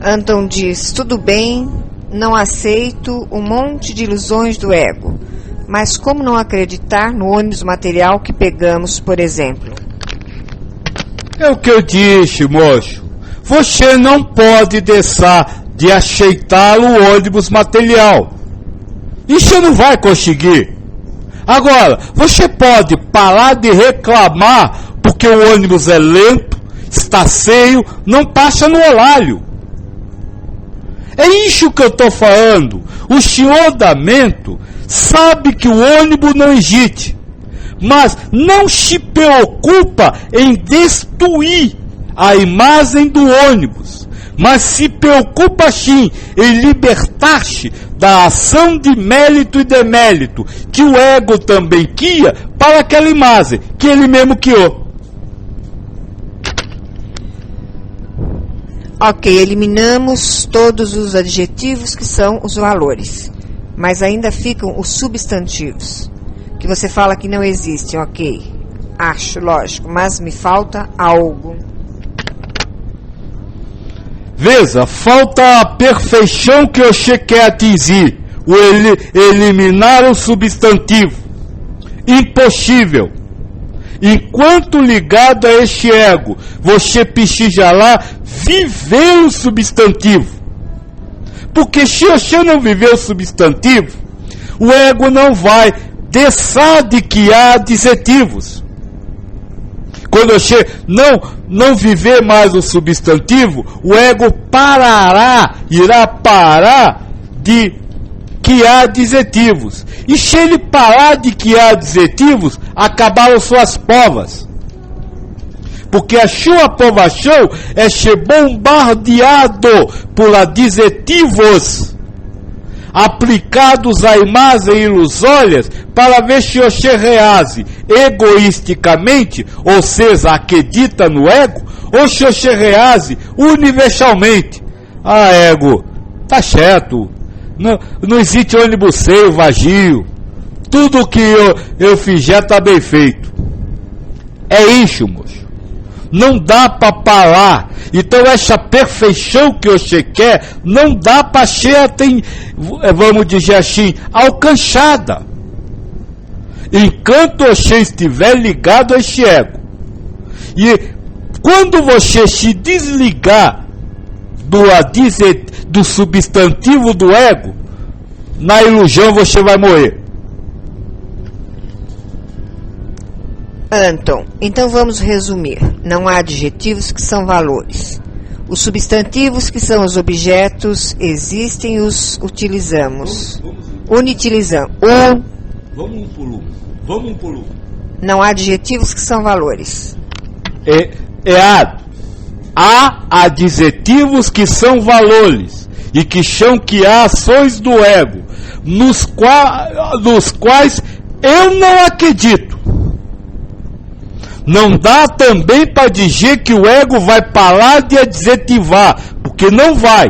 Anton diz, tudo bem, não aceito um monte de ilusões do ego, mas como não acreditar no ônibus material que pegamos, por exemplo? É o que eu disse, moço. Você não pode deixar de aceitar o ônibus material. Isso não vai conseguir. Agora, você pode parar de reclamar porque o ônibus é lento, está cheio, não passa no horário. É isso que eu estou falando. O senhor Damento sabe que o ônibus não existe, mas não se preocupa em destruir a imagem do ônibus, mas se preocupa sim em libertar-se da ação de mérito e demérito que o ego também cria para aquela imagem que ele mesmo criou. Ok, eliminamos todos os adjetivos que são os valores, mas ainda ficam os substantivos, que você fala que não existem, ok. Acho, lógico, mas me falta algo. Veja, falta a perfeição que você quer atingir, eliminar o substantivo. Impossível. Enquanto ligado a este ego, você precisa lá viver o substantivo. Porque se você não viver o substantivo, o ego não vai deixar de criar adjetivos. Quando você não viver mais o substantivo, o ego irá parar de criar adjetivos. E se ele parar de criar adjetivos, acabaram suas provas. Porque a sua aprovação é ser bombardeado por adjetivos aplicados a imagens ilusórias para ver se você reage egoisticamente, ou seja, acredita no ego, ou se você reage universalmente. Ah, ego, tá certo, não existe ônibus cheio, vazio, tudo que eu fizer tá bem feito. É isso, moço. Não dá para parar. Então essa perfeição que você quer não dá para ser, vamos dizer assim, alcançada. Enquanto você estiver ligado a esse ego. E quando você se desligar do substantivo do ego, na ilusão você vai morrer. Anton, então vamos resumir. Não há adjetivos que são valores. Os substantivos que são os objetos existem e os utilizamos. Unitilizamos. Vamos um por um. Não há adjetivos que são valores. Há adjetivos que são valores e que são ações do ego, nos quais eu não acredito. Não dá também para dizer que o ego vai parar de adjetivar, porque não vai.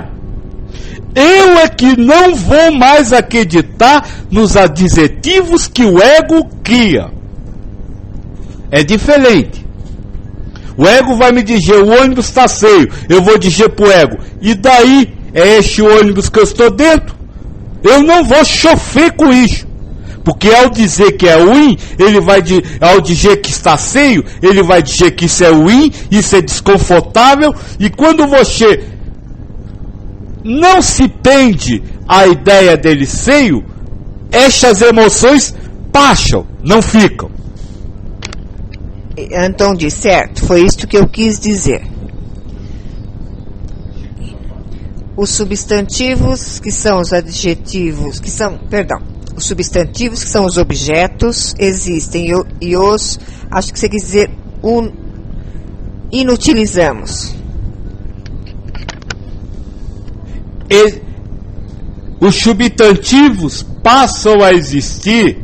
Eu é que não vou mais acreditar nos adjetivos que o ego cria. É diferente. O ego vai me dizer, o ônibus está cheio. Eu vou dizer para o ego, e daí? É este ônibus que eu estou dentro? Eu não vou sofrer com isso. Porque ao dizer que é ruim, ao dizer que está cheio, ele vai dizer que isso é ruim, isso é desconfortável, e quando você não se prende à ideia dele cheio, essas emoções passam, não ficam. Anton diz, certo, foi isto que eu quis dizer. Os substantivos que são os adjetivos, os substantivos que são os objetos existem e os, acho que você quis dizer, inutilizamos. Os substantivos passam a existir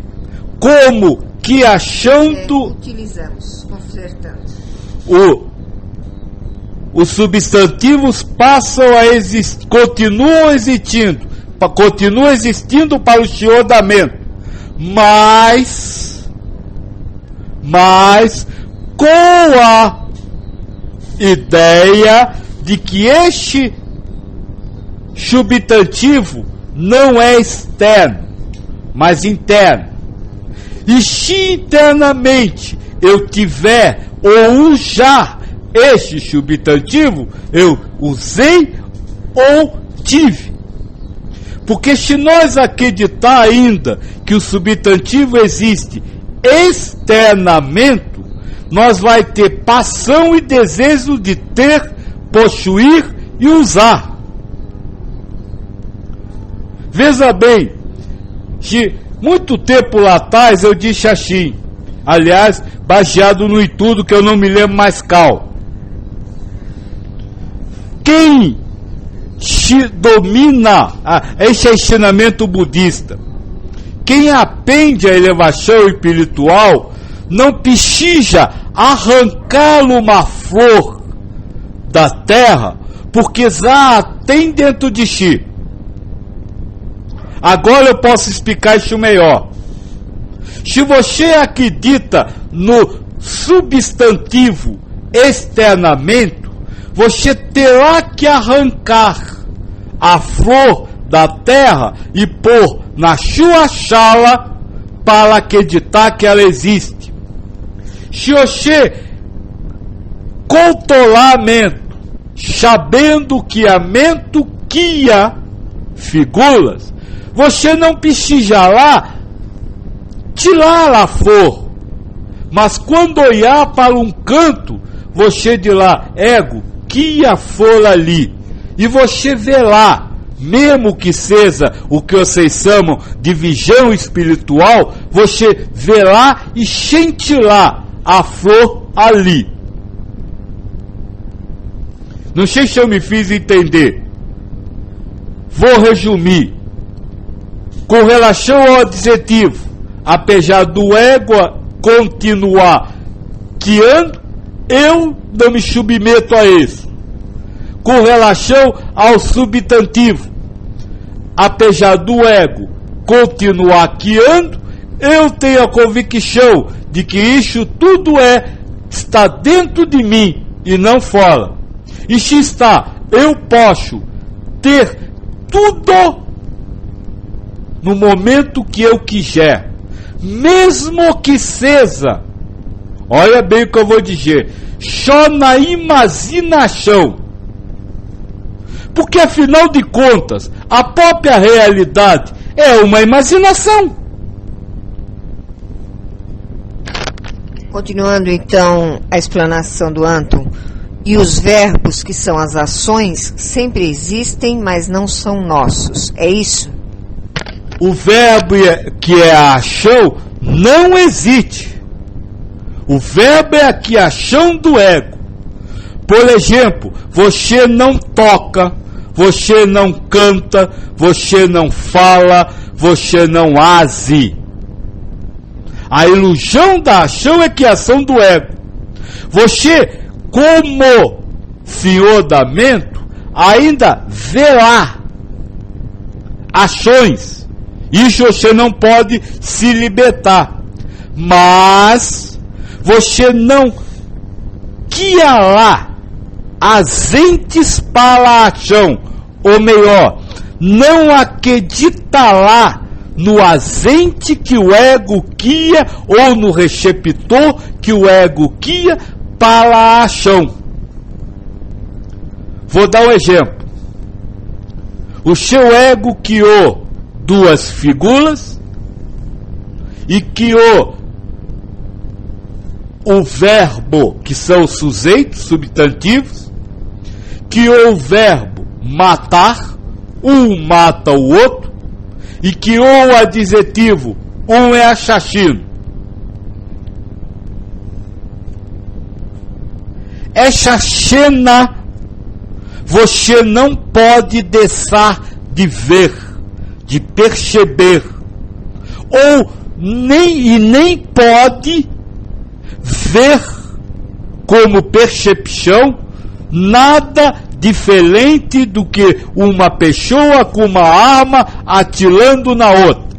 como que achando... Utilizamos, consertamos. Os substantivos passam a existir, continuam existindo para o senhor Damento, mas com a ideia de que este substantivo não é externo, mas interno. E se internamente eu tiver ou usar este substantivo, eu usei ou tive. Porque se nós acreditar ainda que o substantivo existe externamente, nós vai ter paixão e desejo de ter, possuir e usar. Veja bem, que muito tempo lá atrás eu disse assim, aliás, baseado no estudo que eu não me lembro mais qual. Quem se domina, esse é ensinamento budista, quem aprende a elevação espiritual não precisa arrancar uma flor da terra, porque já a tem dentro de si. Agora eu posso explicar isso melhor. Se você acredita no substantivo externamente, você terá que arrancar a flor da terra e pôr na sua sala para acreditar que ela existe. Se você controlar a mente, sabendo que a mente cria figuras, você não precisa lá tirar a flor, mas quando olhar para um canto, você de lá, ego, que a flor ali, e você vê lá, mesmo que seja o que vocês chamam de visão espiritual, você vê lá e sente lá a flor ali. Não sei se eu me fiz entender. Vou resumir. Com relação ao adjetivo, apesar do ego continuar guiando, eu não me submeto a isso. Com relação ao substantivo, apesar do ego continuar guiando, eu tenho a convicção de que isso tudo está dentro de mim e não fora. E se está, eu posso ter tudo no momento que eu quiser, mesmo que seja, olha bem o que eu vou dizer, só na imaginação. Porque afinal de contas, a própria realidade é uma imaginação. Continuando então a explanação do Anton, e os verbos que são as ações sempre existem, mas não são nossos, é isso? O verbo que é a ação não existe. O verbo é aqui a ação do ego. Por exemplo, você não toca, você não canta, você não fala, você não age. A ilusão da ação é que é a ação do ego. Você, como senhor da mente, ainda verá ações. Isso você não pode se libertar. Mas você não guiará as entes para a ação. Ou melhor, não acreditará no agente que o ego guia ou no receptor que o ego guia para a ação. Vou dar um exemplo. O seu ego criou duas figuras e criou o verbo, que são os sujeitos substantivos, criou o verbo matar, um mata o outro, e criou o adjetivo, um é assassino. Essa cena você não pode deixar de ver, de perceber, ou nem pode ver como percepção nada diferente do que uma pessoa com uma arma atirando na outra.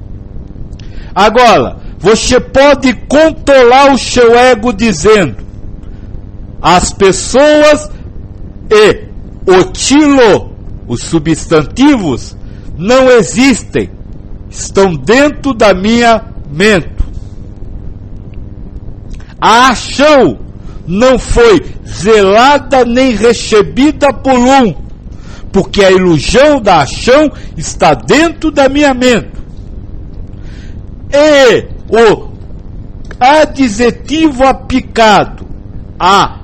Agora, você pode controlar o seu ego dizendo: as pessoas e o tiro os substantivos não existem, estão dentro da minha mente. A ação não foi zelada nem recebida por porque a ilusão da ação está dentro da minha mente. E o adjetivo aplicado a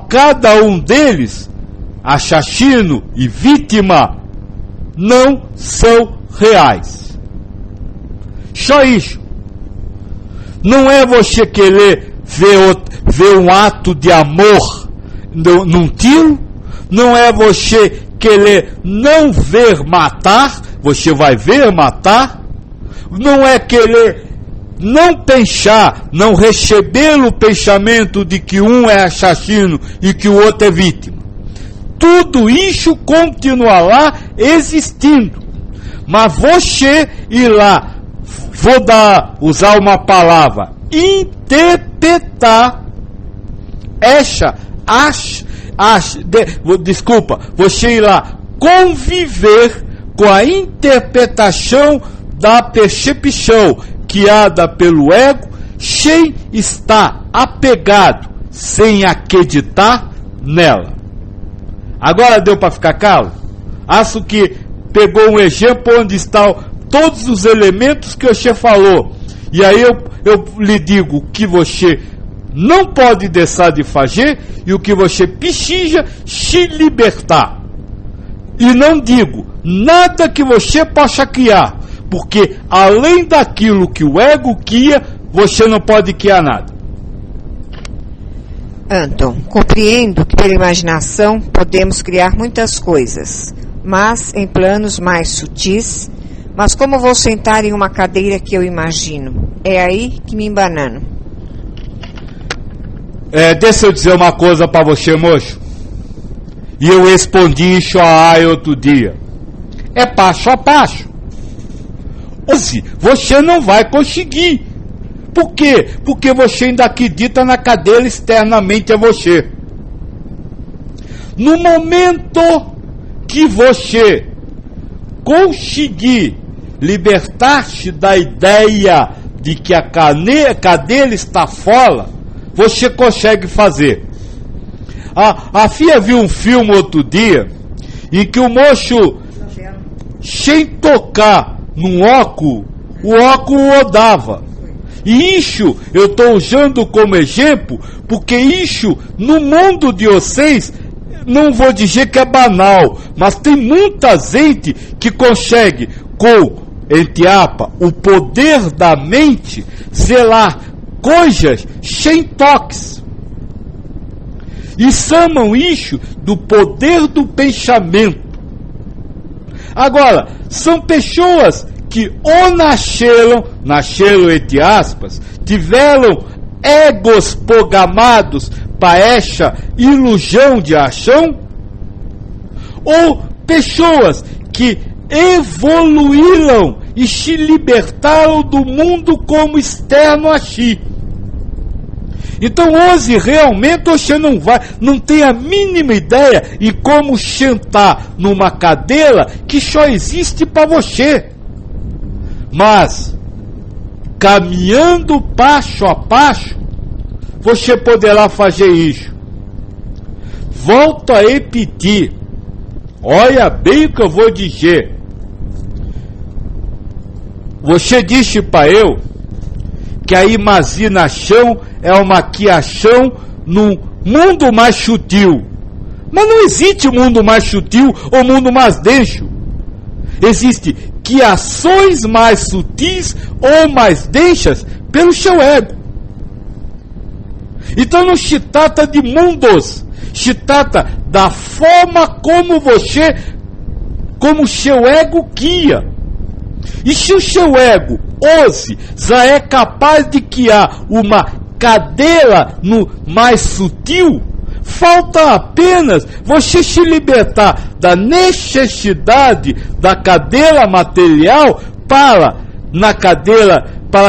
cada um deles, assassino e vítima, não são reais. Só isso. Não é você querer ver um ato de amor num tiro, não é você querer não ver matar, você vai ver matar, não é querer não pensar, não receber o pensamento de que um é assassino e que o outro é vítima. Tudo isso continuará existindo. Mas você ir lá, usar uma palavra, interpretar você ir lá conviver com a interpretação da percepção criada pelo ego, sem estar apegado, sem acreditar nela. Agora deu para ficar claro? Acho que pegou um exemplo onde estão todos os elementos que você falou. E aí eu lhe digo o que você não pode deixar de fazer e o que você precisa se libertar. E não digo nada que você possa criar, porque além daquilo que o ego cria, você não pode criar nada. Anton, compreendo que pela imaginação podemos criar muitas coisas, mas em planos mais sutis. Mas como vou sentar em uma cadeira que eu imagino? É aí que me embanano. Deixa eu dizer uma coisa para você, moço. E eu respondi isso a outro dia. É passo a passo. Hoje, você não vai conseguir. Por quê? Porque você ainda acredita na cadeira externamente a você. No momento que você conseguir libertar-se da ideia de que a cadeira está fora, você consegue fazer. A Fia viu um filme outro dia em que o moço, sem tocar num óculos, o óculos rodava. E isso eu estou usando como exemplo, porque isso no mundo de vocês, não vou dizer que é banal, mas tem muita gente que consegue, com, entre aspas, o poder da mente, zelar coisas sem toques. E chamam isso do poder do pensamento. Agora, são pessoas que ou nasceram entre aspas, tiveram egos programados para essa ilusão de ação, ou pessoas que evoluíram e se libertaram do mundo como externo a si. Então hoje realmente você não tem a mínima ideia de como sentar numa cadeira que só existe para você. Mas, caminhando passo a passo, você poderá fazer isso. Volto a repetir. Olha bem o que eu vou dizer. Você disse para eu que a imaginação é uma criação num mundo mais sutil. Mas não existe mundo mais sutil ou mundo mais denso. Existe criações mais sutis ou mais densas pelo seu ego. Então não se trata de mundos, se trata da forma como como o seu ego cria. E se o seu ego hoje já é capaz de criar uma cadeira no mais sutil, falta apenas você se libertar da necessidade da cadeira material para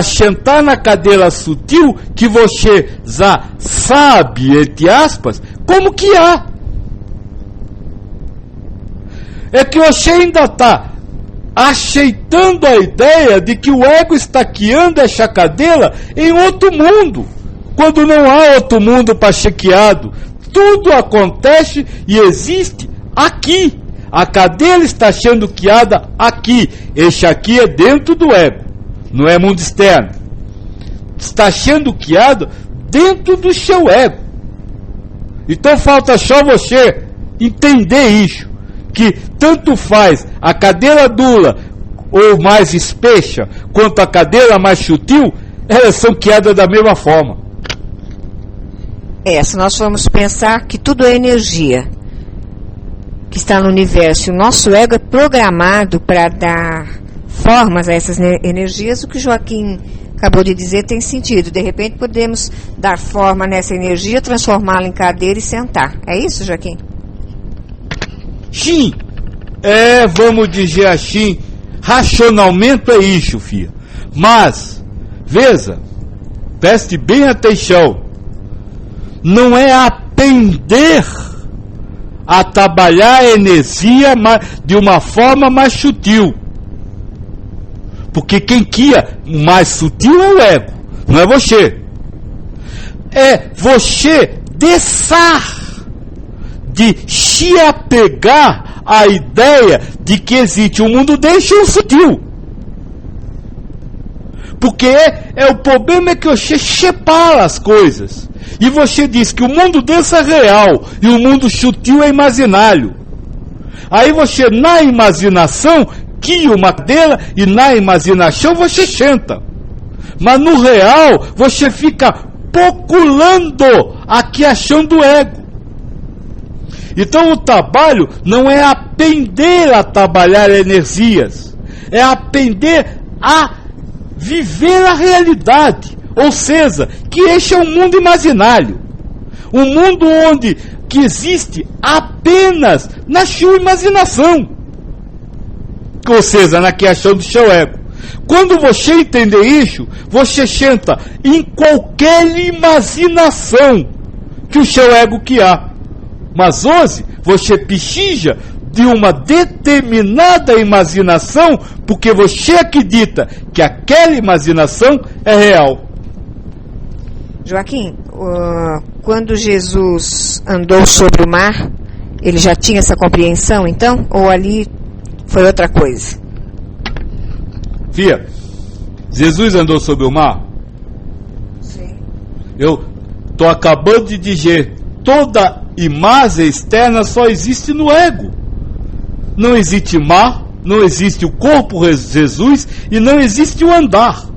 sentar na cadeira sutil que você já sabe, entre aspas, como que há. é que o Oxê ainda está aceitando a ideia de que o ego está guiando essa cadeira em outro mundo, quando não há outro mundo para ser guiado. Tudo acontece e existe aqui. A cadeira está sendo guiada aqui. Este aqui é dentro do ego, não é mundo externo. Está sendo guiado dentro do seu ego. Então falta só você entender isso, que tanto faz a cadeira dura ou mais espessa, quanto a cadeira mais sutil, elas são guiadas da mesma forma. Se nós formos pensar que tudo é energia que está no universo, e o nosso ego é programado para dar formas a essas energias, o que o Joaquim acabou de dizer tem sentido. De repente podemos dar forma nessa energia, transformá-la em cadeira e sentar. É isso, Joaquim? Sim, vamos dizer assim, racionalmente é isso, filha. Mas, veja, preste bem atenção, não é aprender a trabalhar a energia de uma forma mais sutil. Porque quem guia mais sutil é o ego, não é você. É você deixar de se apegar à ideia de que existe um mundo desse e um sutil. Porque o problema é que você separa as coisas. E você diz que o mundo desse é real e o mundo sutil é imaginário. Aí você, na imaginação, guia uma cadeira e na imaginação você senta. Mas no real, você fica procurando a criação do ego. Então o trabalho não é aprender a trabalhar energias, é aprender a viver a realidade. Ou seja, que este é um mundo imaginário, um mundo onde que existe apenas na sua imaginação, ou seja, na criação do seu ego. Quando você entender isso, você senta em qualquer imaginação que o seu ego criar. Mas hoje você precisa de uma determinada imaginação, porque você acredita que aquela imaginação é real. Joaquim, quando Jesus andou sobre o mar, ele já tinha essa compreensão, então? Ou ali foi outra coisa? Fia, Jesus andou sobre o mar? Sim. Eu estou acabando de dizer, toda imagem externa só existe no ego. Não existe mar, não existe o corpo de Jesus e não existe o andar.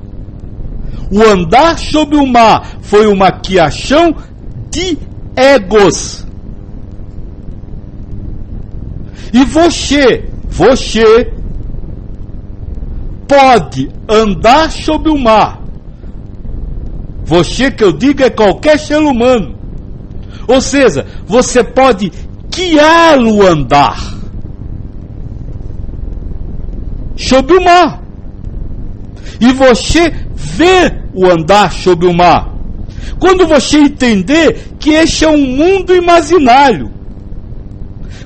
O andar sobre o mar foi uma criação de egos. E você pode andar sobre o mar. Você que eu digo é qualquer ser humano. Ou seja, você pode guiar o andar sobre o mar. E você vê o andar sobre o mar. Quando você entender que este é um mundo imaginário,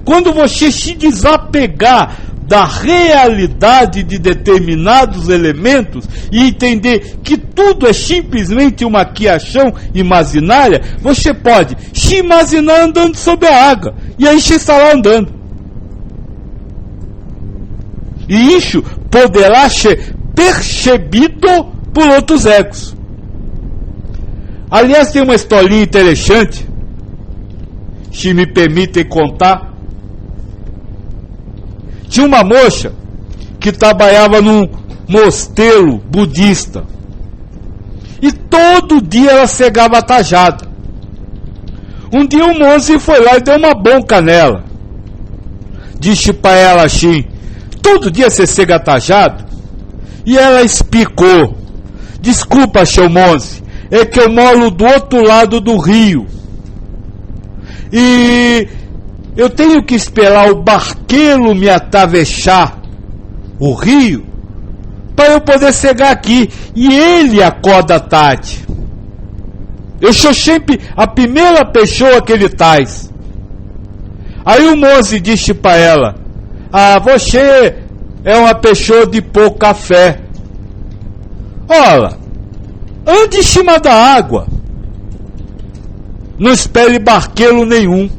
quando você se desapegar da realidade de determinados elementos e entender que tudo é simplesmente uma criação imaginária, você pode se imaginar andando sobre a água, e aí você estará andando. E isso poderá ser percebido por outros egos. Aliás, tem uma historinha interessante, se me permitem contar. Tinha uma moça que trabalhava num mosteiro budista. E todo dia ela cegava tajada. Um dia o monge foi lá e deu uma bronca nela. Disse para ela assim: todo dia você cega tajado? E ela explicou: desculpa, seu monge, é que eu moro do outro lado do rio. E eu tenho que esperar o barqueiro me atravessar o rio para eu poder chegar aqui. E ele acorda tarde. Eu sou sempre a primeira pessoa que ele traz. Aí o moço disse para ela: você é uma pessoa de pouca fé. Olha, ande em cima da água. Não espere barqueiro nenhum.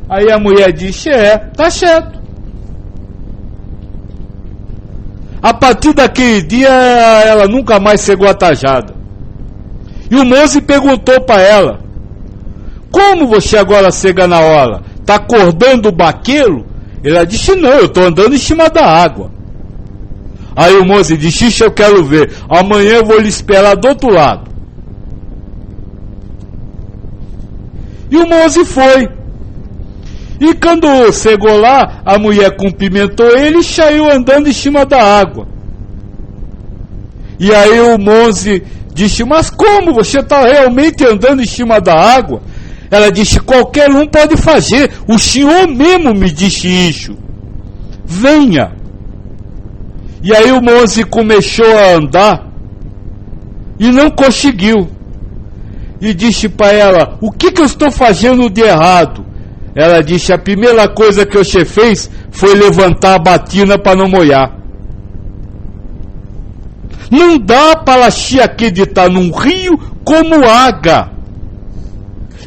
Aí a mulher disse, tá certo. A partir daquele dia, ela nunca mais chegou atajada. E o moço perguntou para ela, como você agora chega na hora? Está acordando o barqueiro? Ela disse, não, eu estou andando em cima da água. Aí o moço disse, isso eu quero ver, amanhã eu vou lhe esperar do outro lado. E o moço foi. E quando chegou lá, a mulher cumprimentou ele e saiu andando em cima da água. E aí o moço disse, mas como? Você está realmente andando em cima da água? Ela disse, qualquer um pode fazer. O senhor mesmo me disse isso. Venha. E aí o moço começou a andar e não conseguiu. E disse para ela, o que eu estou fazendo de errado? Ela disse, a primeira coisa que você fez foi levantar a batina para não molhar. Não dá para se acreditar num rio como água.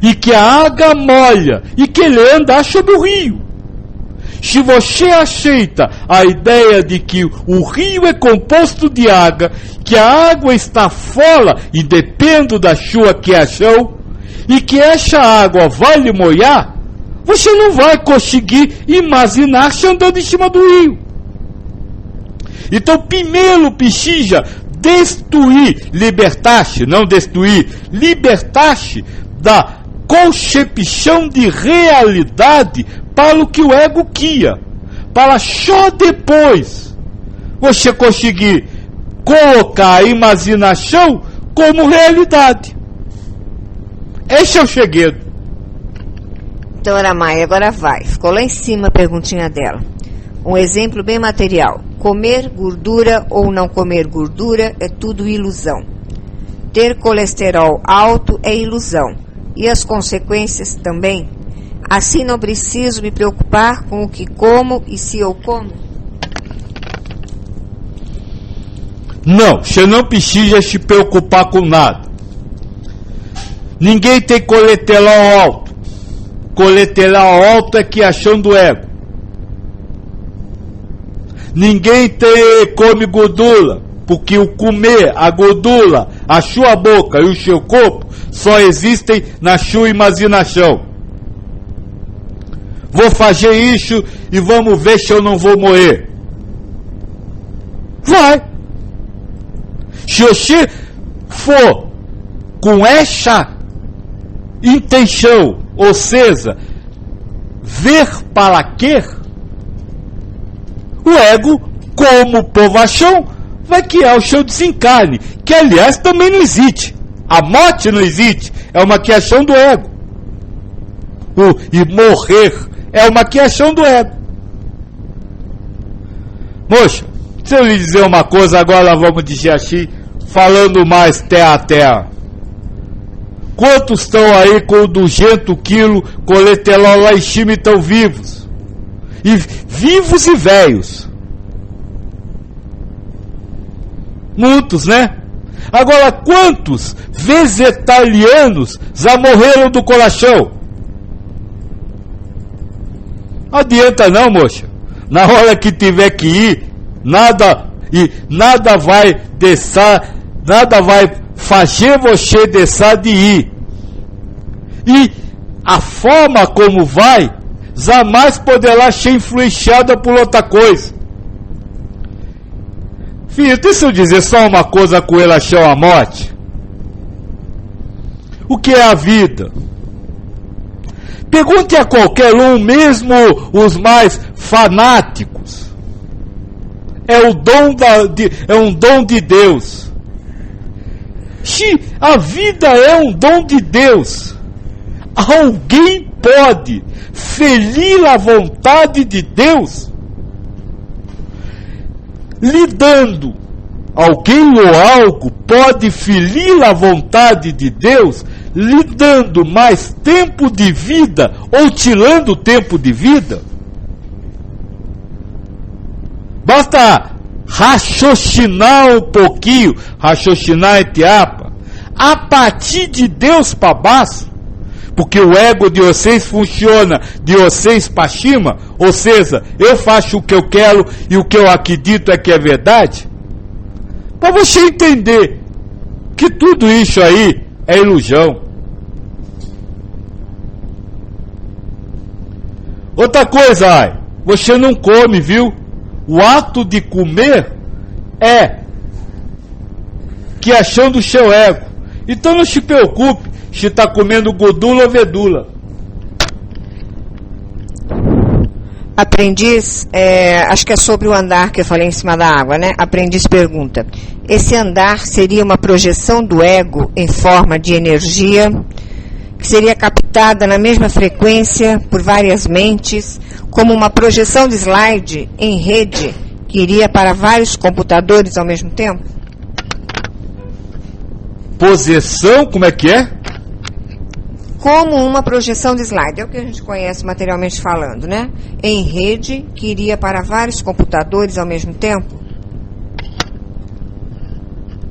E que a água molha e querer andar sobre o rio. Se você aceita a ideia de que o rio é composto de água, que a água está fora e depende da sua criação, e que essa água vai lhe molhar, você não vai conseguir imaginar-se andando em cima do rio. Então, primeiro precisa destruir, libertar-se, não destruir, libertar-se da concepção de realidade para o que o ego quer, para só depois você conseguir colocar a imaginação como realidade. Esse é o segredo. Então, Ana Maia, agora vai. Ficou lá em cima a perguntinha dela. Um exemplo bem material. Comer gordura ou não comer gordura é tudo ilusão. Ter colesterol alto é ilusão. E as consequências também. Assim não preciso me preocupar com o que como e se eu como? Não, você não precisa se preocupar com nada. Ninguém tem colesterol alto. Colesterol alto é criação do ego. Ninguém come gordura, porque o comer, a gordura, a sua boca e o seu corpo só existem na sua imaginação. Vou fazer isso e vamos ver se eu não vou morrer. Vai. Se você for com essa intenção, ou seja, ver para quê, o ego, como provação, vai criar o seu desencarne, que aliás também não existe. A morte não existe, é uma criação do ego. E morrer é uma criação do ego. Moça, se eu lhe dizer uma coisa, agora vamos dizer assim, falando mais terra a terra. Quantos estão aí com 200 quilos colesterol lá em cima e estão vivos? E vivos e velhos. Muitos, né? Agora, quantos vegetarianos já morreram do coração? Não adianta não, moça. Na hora que tiver que ir, nada vai deixar, nada vai fazer você deixar de ir. E a forma como vai, jamais poderá ser influenciada por outra coisa. Filho, deixa eu dizer só uma coisa com relação à morte. O que é a vida? Pergunte a qualquer um, mesmo os mais fanáticos. É um dom de Deus. Se a vida é um dom de Deus, alguém pode ferir a vontade de Deus? Lidando, alguém ou algo pode ferir a vontade de Deus, lhe dando mais tempo de vida ou tirando tempo de vida? tenta raciocinar um pouquinho, raciocinar entre aspas, a partir de Deus para baixo, porque o ego de vocês funciona de vocês para cima, ou seja, eu faço o que eu quero e o que eu acredito é que é verdade, para você entender que tudo isso aí é ilusão. Outra coisa, ai, você não come, viu? O ato de comer é criação do seu ego. Então não se preocupe se está comendo gordura ou vedula. Aprendiz, acho que é sobre o andar que eu falei em cima da água, né? Aprendiz pergunta, esse andar seria uma projeção do ego em forma de energia, que seria captada na mesma frequência por várias mentes, como uma projeção de slide em rede, que iria para vários computadores ao mesmo tempo? Projeção, como é que é? Como uma projeção de slide, é o que a gente conhece materialmente falando, né? Em rede, que iria para vários computadores ao mesmo tempo?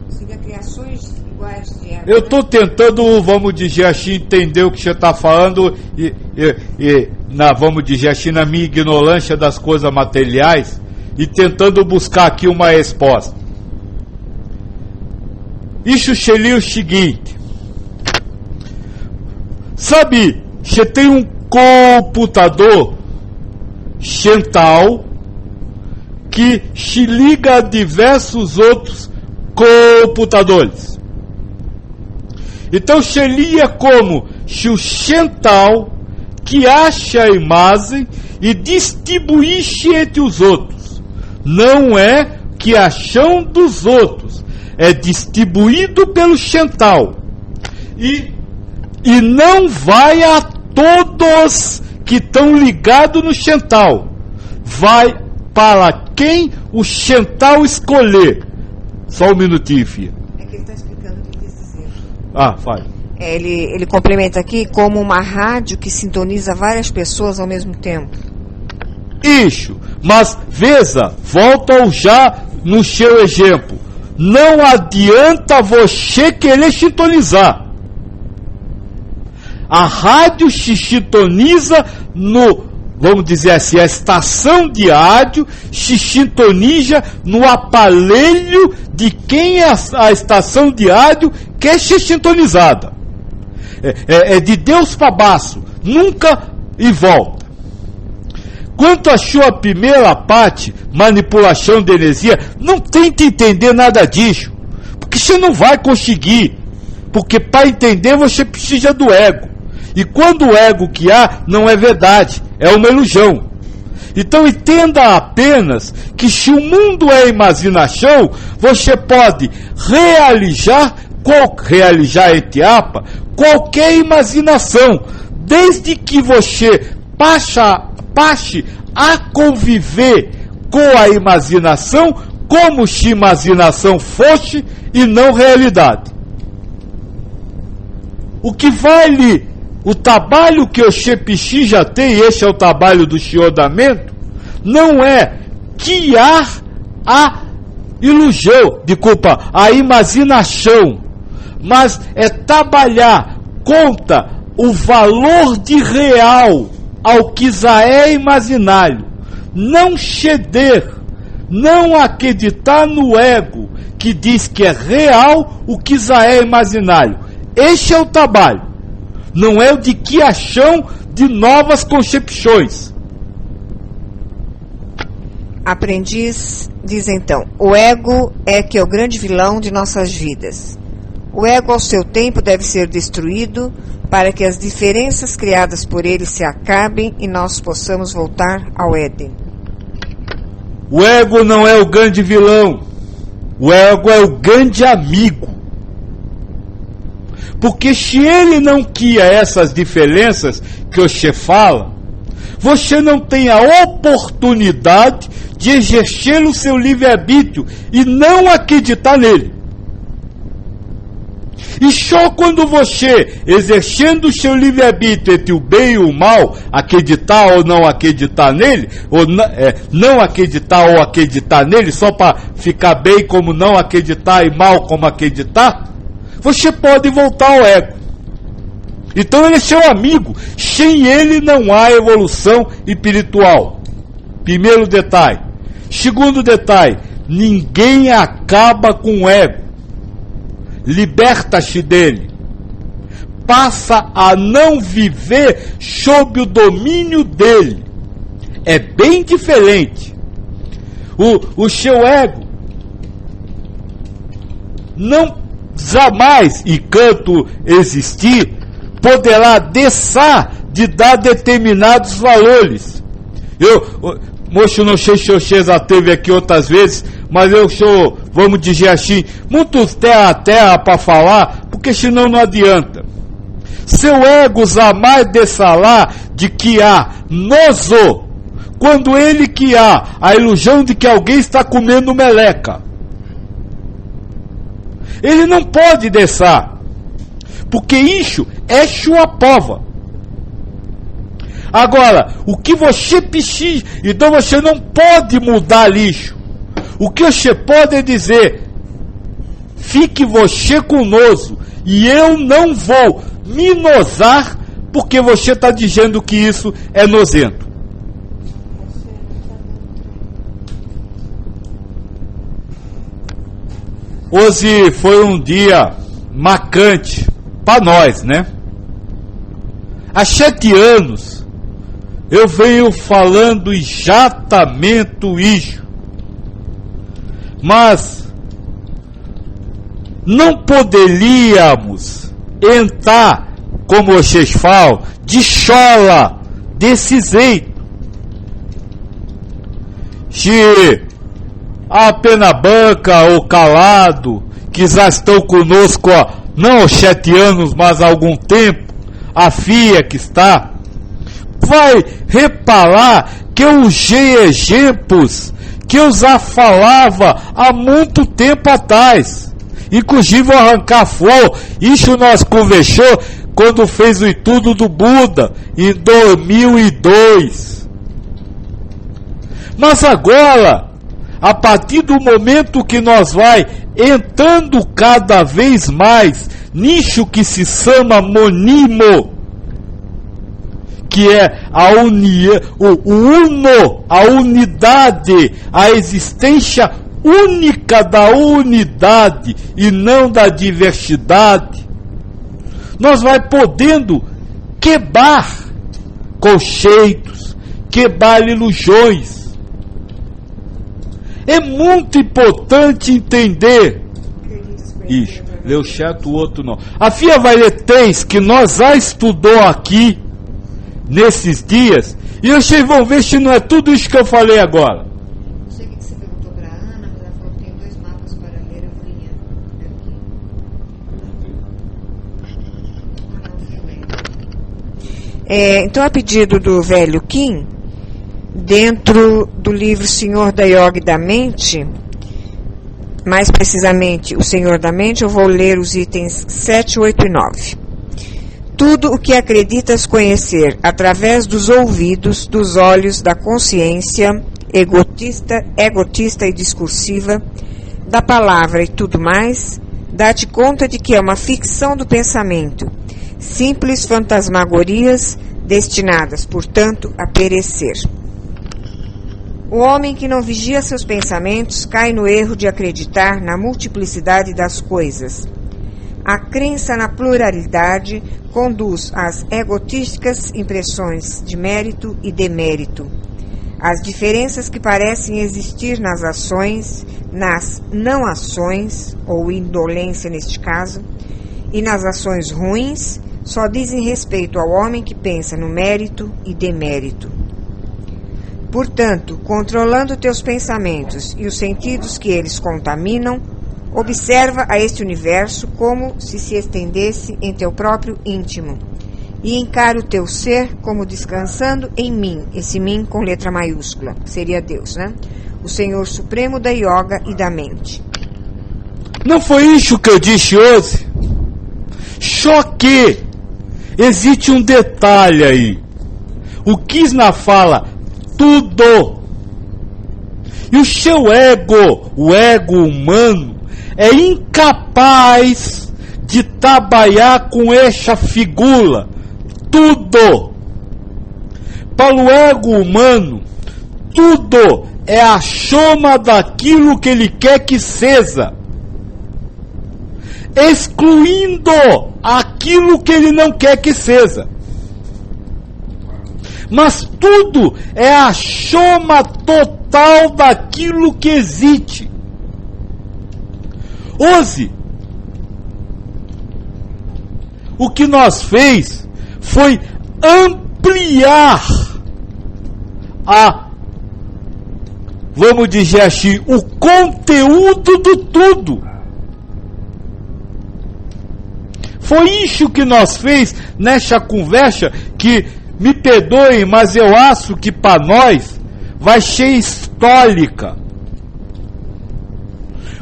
Seria criações iguais de ego, eu estou tentando, vamos dizer assim, entender o que você está falando vamos dizer assim, na minha ignorância das coisas materiais e tentando buscar aqui uma resposta. Isso seria o seguinte: sabe, você tem um computador central que se liga a diversos outros computadores. Então seria como se o central que acha a imagem e distribuísse entre os outros. Não é que ação dos outros, é distribuído pelo central. E não vai a todos que estão ligados no central. Vai para quem o central escolher. Só um minutinho, filha. É que ele está explicando o que quis dizer. Ah, vai. Ele complementa aqui como uma rádio que sintoniza várias pessoas ao mesmo tempo. Isso, mas veja, volta já no seu exemplo. Não adianta você querer sintonizar. A rádio se sintoniza no, vamos dizer assim, a estação de rádio se sintoniza no aparelho de quem a estação de rádio quer ser sintonizada. É de Deus para baixo, nunca e volta. Quanto à sua primeira parte, manipulação de energia, não tente entender nada disso, porque você não vai conseguir, porque para entender você precisa do ego. E quando o ego que há não é verdade, é uma ilusão. Então entenda apenas que se o mundo é imaginação, você pode realizar entre aspas, qualquer imaginação, desde que você passe a conviver com a imaginação como se imaginação fosse e não realidade. O que vale o trabalho que o Xepixi já tem, esse é o trabalho do Chiodamento, não é criar a ilusão, a imaginação, mas é trabalhar contra o valor de real ao que já é imaginário, não ceder, não acreditar no ego que diz que é real o que já é imaginário. Esse é o trabalho, não é o de criação de novas concepções. Aprendiz diz então, o ego é que é o grande vilão de nossas vidas. O ego ao seu tempo deve ser destruído para que as diferenças criadas por ele se acabem e nós possamos voltar ao Éden. O ego não é o grande vilão, o ego é o grande amigo. Porque se ele não cria essas diferenças que você fala, você não tem a oportunidade de exercer o seu livre-arbítrio e não acreditar nele. E só quando você, exercendo o seu livre-arbítrio entre o bem e o mal, acreditar ou não acreditar nele, ou não acreditar ou acreditar nele, só para ficar bem como não acreditar e mal como acreditar, você pode voltar ao ego. Então ele é seu amigo. Sem ele não há evolução espiritual. Primeiro detalhe. Segundo detalhe, ninguém acaba com o ego. Liberta-se dele. Passa a não viver sob o domínio dele. É bem diferente. O seu ego não jamais, enquanto existir, poderá deixar de dar determinados valores. Moço, não sei se você já teve aqui outras vezes, mas eu sou, vamos dizer assim, muito terra a terra para falar, porque senão não adianta. Seu ego jamais deixará de que há noso, quando ele que há a ilusão de que alguém está comendo meleca. Ele não pode deixar, porque isso é sua prova. Agora, o que você precisa, então você não pode mudar lixo. O que você pode é dizer, fique você conosco, e eu não vou me nosar, porque você está dizendo que isso é nojento. Hoje foi um dia marcante para nós, né? Há 7 anos, eu venho falando exatamente isso. Mas não poderíamos entrar, como vocês falam, de chola, desse jeito. Se a Penabanca ou Calado, que já estão conosco há, não 7 anos, mas há algum tempo, a FIA que está, vai reparar que eu usei exemplos que eu já falava há muito tempo atrás. Inclusive o arrancar flor, isso nós conversou quando fez o estudo do Buda, em 2002. Mas agora, a partir do momento que nós vai entrando cada vez mais nisso que se chama monismo, que é a a unidade, a existência única da unidade e não da diversidade, nós vai podendo quebrar conceitos, quebrar ilusões. É muito importante entender isso. Leu certo, o outro não. A FIA vai ler 3 que nós já estudou aqui nesses dias, e vocês vão ver se não é tudo isso que eu falei agora. Não sei o que você perguntou para a Ana, mas ela falou que tem 2 mapas para ler, eu vinha aqui. Então, a pedido do velho Kim, dentro do livro Senhor da Yoga e da Mente, mais precisamente o Senhor da Mente, eu vou ler os itens 7, 8 e 9. Tudo o que acreditas conhecer através dos ouvidos, dos olhos, da consciência egotista e discursiva, da palavra e tudo mais, dá-te conta de que é uma ficção do pensamento, simples fantasmagorias destinadas, portanto, a perecer. O homem que não vigia seus pensamentos cai no erro de acreditar na multiplicidade das coisas. A crença na pluralidade conduz às egotísticas impressões de mérito e demérito. As diferenças que parecem existir nas ações, nas não ações, ou indolência neste caso, e nas ações ruins, só dizem respeito ao homem que pensa no mérito e demérito. Portanto, controlando teus pensamentos e os sentidos que eles contaminam, observa a este universo como se estendesse em teu próprio íntimo e encara o teu ser como descansando em mim, esse mim com letra maiúscula, que seria Deus, né? O Senhor Supremo da Yoga e da Mente. Não foi isso que eu disse hoje? Só que existe um detalhe aí. O Krishna fala tudo. E o seu ego, o ego humano, é incapaz de trabalhar com essa figura. Tudo. Para o ego humano, tudo é a soma daquilo que ele quer que seja, excluindo aquilo que ele não quer que seja. Mas tudo é a soma total daquilo que existe. Hoje, o que nós fez foi ampliar vamos dizer assim, o conteúdo do tudo. Foi isso que nós fez nessa conversa, que, me perdoem, mas eu acho que para nós vai ser histórica.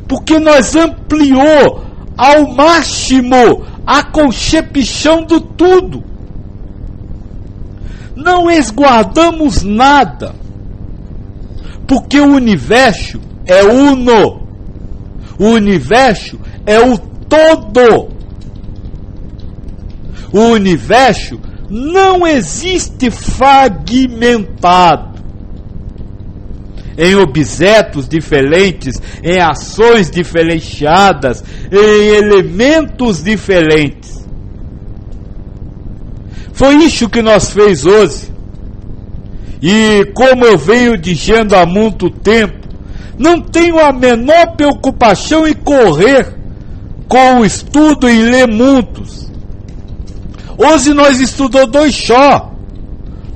Porque nós ampliou ao máximo a concepção do tudo. Não esguardamos nada. Porque o universo é uno. O universo é o todo. O universo não existe fragmentado em objetos diferentes, em ações diferenciadas, em elementos diferentes. Foi isso que nós fez hoje. E como eu venho dizendo há muito tempo, não tenho a menor preocupação em correr com o estudo e ler muitos. Hoje nós estudamos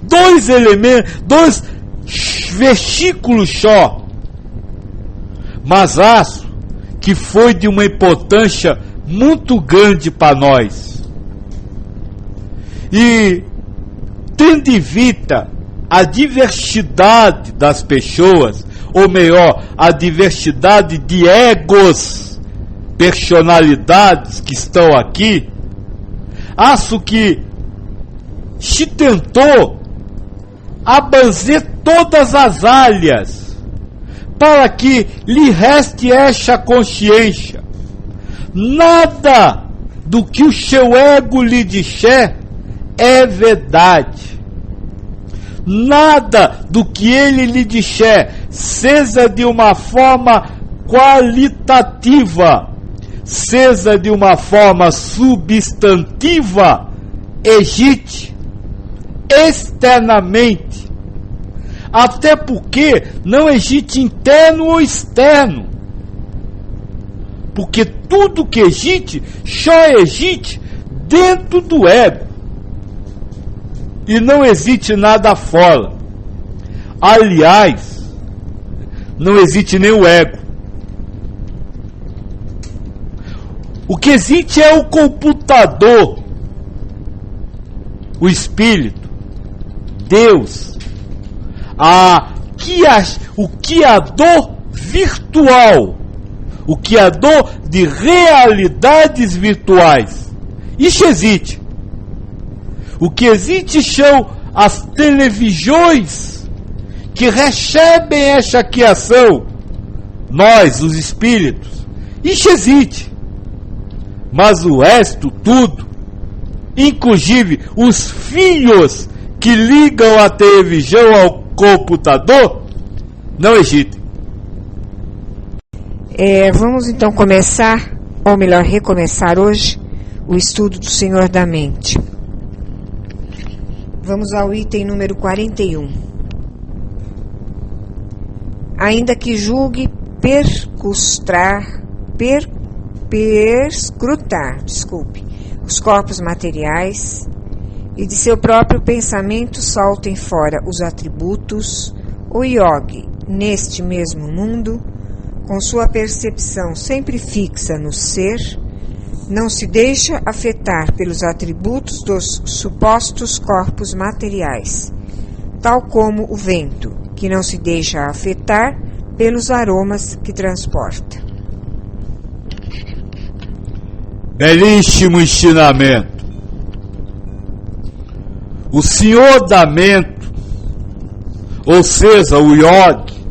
dois elementos, 2 versículos só. Mas acho que foi de uma importância muito grande para nós. E tendo em vista a diversidade das pessoas, ou melhor, a diversidade de egos, personalidades que estão aqui, acho que se tentou abranger todas as áreas, para que lhe reste essa consciência. Nada do que o seu ego lhe disser é verdade. Nada do que ele lhe disser, seja de uma forma qualitativa, seja de uma forma substantiva, existe externamente. Até porque não existe interno ou externo. Porque tudo que existe, só existe dentro do ego. E não existe nada fora. Aliás, não existe nem o ego. O que existe é o computador, o espírito, Deus, o criador virtual, o criador de realidades virtuais. Isso existe. O que existe são as televisões que recebem essa criação. Nós, os espíritos. Isso existe. Mas o resto, tudo, inclusive os fios que ligam a televisão ao computador, não existem. Vamos então começar, ou melhor, recomeçar hoje, o estudo do Senhor da Mente. Vamos ao item número 41. Ainda que julgue perscrutar, os corpos materiais e de seu próprio pensamento saltem fora os atributos, o yogi, neste mesmo mundo, com sua percepção sempre fixa no ser, não se deixa afetar pelos atributos dos supostos corpos materiais, tal como o vento, que não se deixa afetar pelos aromas que transporta. Belíssimo ensinamento. O senhor da mente, ou seja, o yogi,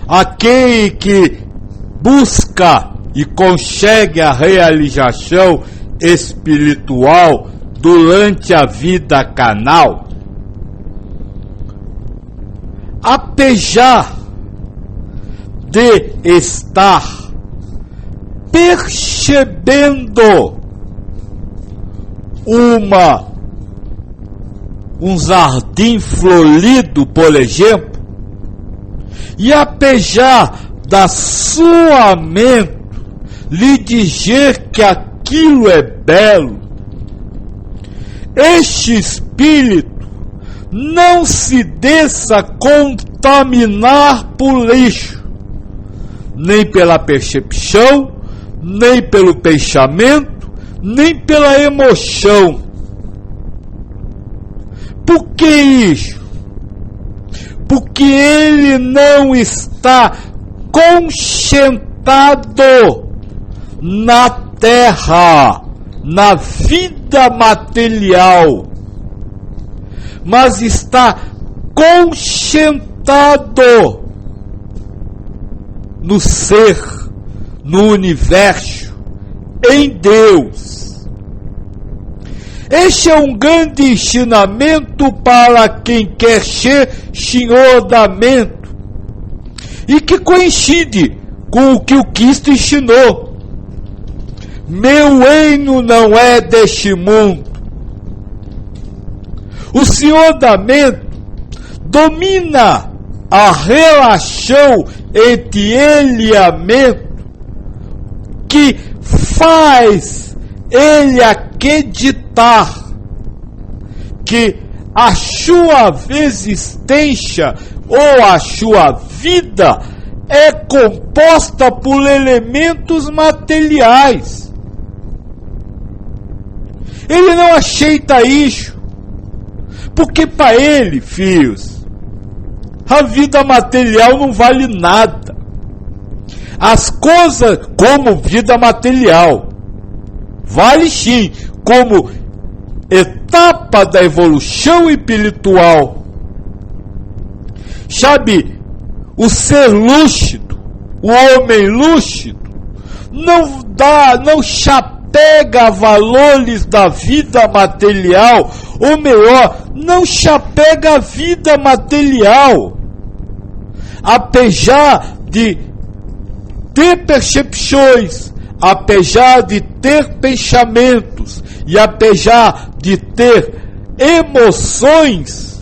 aquele que busca e consegue a realização espiritual durante a vida carnal, apesar de estar percebendo um jardim florido, por exemplo, e apesar da sua mente lhe dizer que aquilo é belo, este espírito não se deixa contaminar por lixo, nem pela percepção, nem pelo pensamento, nem pela emoção. Por que isso? Porque ele não está concentrado na terra, na vida material, mas está concentrado no ser, no universo, em Deus. Este é um grande ensinamento para quem quer ser senhor da mente e que coincide com o que o Cristo ensinou. Meu reino não é deste mundo. O senhor da mente domina a relação entre ele e a mente, que faz ele acreditar que a sua existência ou a sua vida é composta por elementos materiais. Ele não aceita isso, porque para ele, filhos, a vida material não vale nada. As coisas como vida material vale sim como etapa da evolução espiritual. Sabe, o ser lúcido, o homem lúcido, não chapega a valores da vida material, ou melhor, não chapega a vida material, apesar de ter percepções, apesar de ter pensamentos e apesar de ter emoções.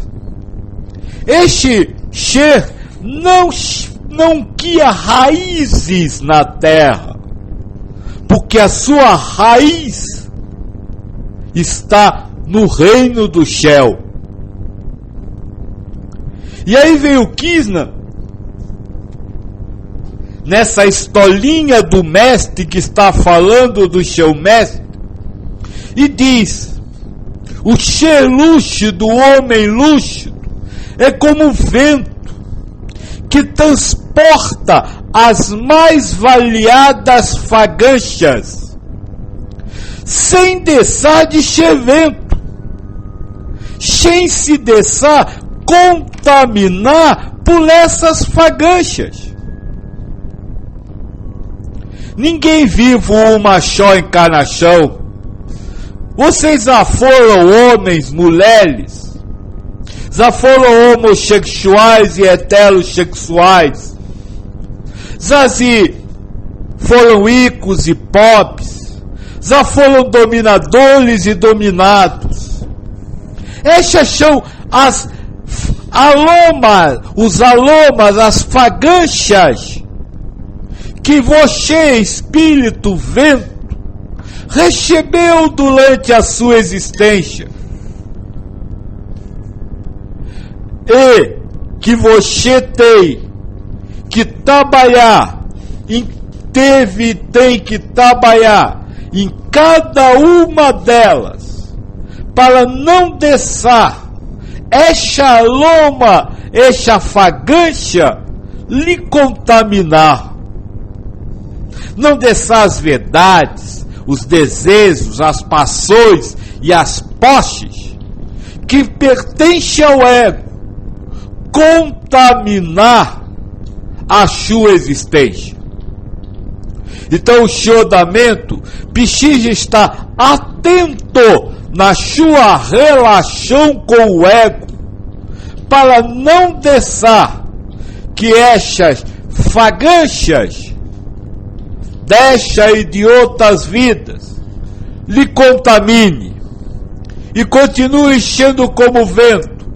Este ser não cria raízes na terra, porque a sua raiz está no reino do céu. E aí vem o Krishna, nessa historinha do mestre que está falando do seu mestre, e diz: o ser lúcido, o homem lúcido, é como o vento que transporta as mais variadas fragrâncias, sem deixar de ser vento, sem se deixar contaminar por essas fragrâncias. Ninguém vive uma só encarnação. Vocês já foram homens, mulheres, já foram homossexuais e heterossexuais, já foram ricos e pobres, já foram dominadores e dominados. Essas são os aromas, as fragrâncias que você, espírito vento, recebeu durante a sua existência, e que você tem que trabalhar, tem que trabalhar em cada uma delas, para não deixar esse aroma, essa fragrância lhe contaminar. Não deixar as verdades, os desejos, as paixões e as posses que pertencem ao ego contaminar a sua existência. Então o Shodamento precisa estar atento na sua relação com o ego para não deixar que estas fragrâncias desta e de outras vidas lhe contamine e continue sendo como vento,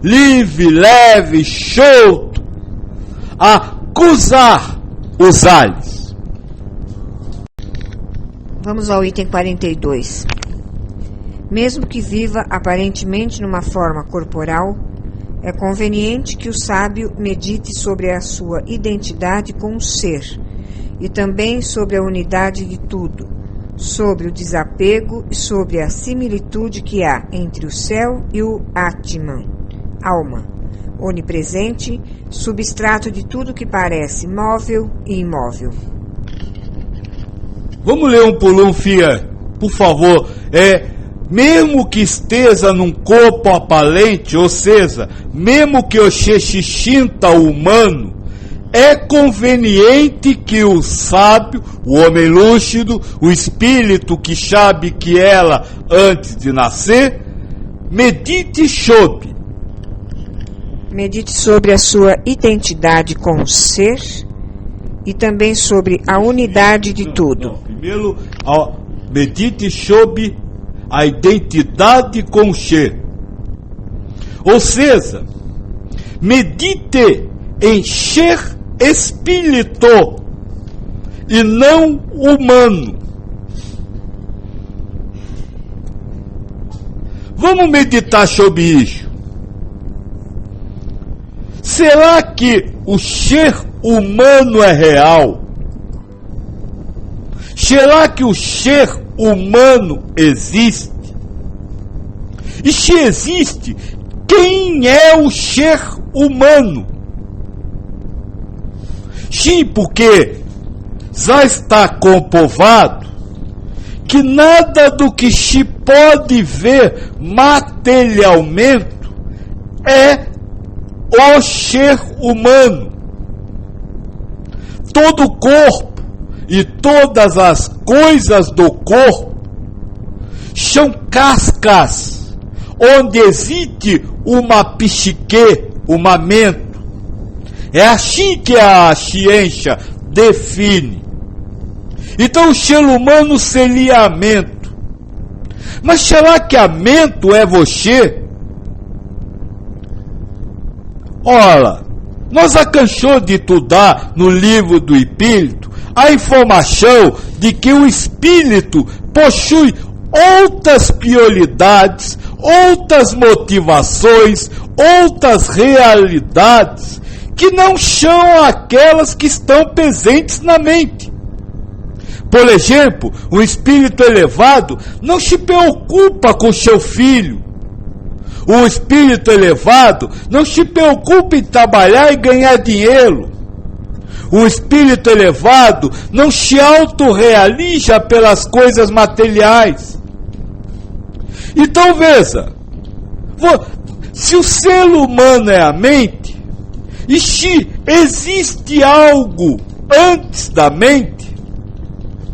livre, leve, solto, a cruzar os ares. Vamos ao item 42. Mesmo que viva aparentemente numa forma corporal, é conveniente que o sábio medite sobre a sua identidade com o ser e também sobre a unidade de tudo, sobre o desapego e sobre a similitude que há entre o céu e o Atman, alma, onipresente, substrato de tudo que parece móvel e imóvel. Vamos ler um por um, Fia, por favor. Mesmo que esteja num corpo aparente, ou seja, mesmo que o se sinta humano, é conveniente que o sábio, o homem lúcido, o espírito que sabe que ela antes de nascer, medite sobre a sua identidade com o ser e também sobre a unidade de tudo. Primeiro, medite sobre a identidade com o ser. Ou seja, medite em ser espírito e não humano. Vamos meditar sobre isso. Será que o ser humano é real? Será que o ser humano existe? E se existe, quem é o ser humano? Sim, porque já está comprovado que nada do que se pode ver materialmente é o ser humano. Todo o corpo e todas as coisas do corpo são cascas onde existe uma psique, uma mente. É assim que a ciência define. Então o ser humano seria a mente. Mas será que a mente é você? Ora, nós alcançamos de estudar no livro do Espírito a informação de que o Espírito possui outras prioridades, outras motivações, outras realidades que não são aquelas que estão presentes na mente. Por exemplo, o espírito elevado não se preocupa com seu filho. O espírito elevado não se preocupa em trabalhar e ganhar dinheiro. O espírito elevado não se autorrealiza pelas coisas materiais. Então veja, se o ser humano é a mente, e se existe algo antes da mente,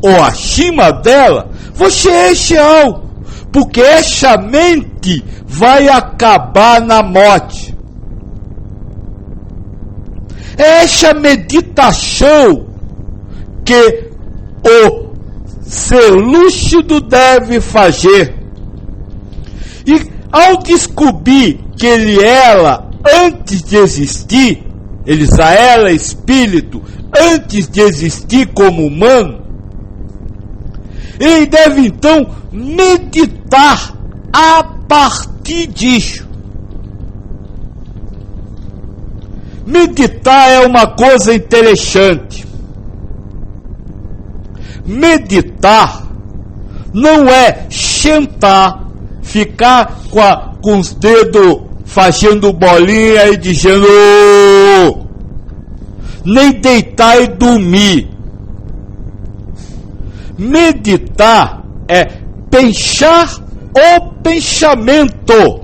ou acima dela, você é esse algo, porque essa mente vai acabar na morte. É essa meditação que o ser lúcido deve fazer. E ao descobrir que ela, antes de existir, ele já era espírito, antes de existir como humano, ele deve então meditar a partir disso. Meditar é uma coisa interessante. Meditar não é sentar, ficar com os dedos fazendo bolinha e dizendo, nem deitar e dormir. meditar é pensar o pensamento.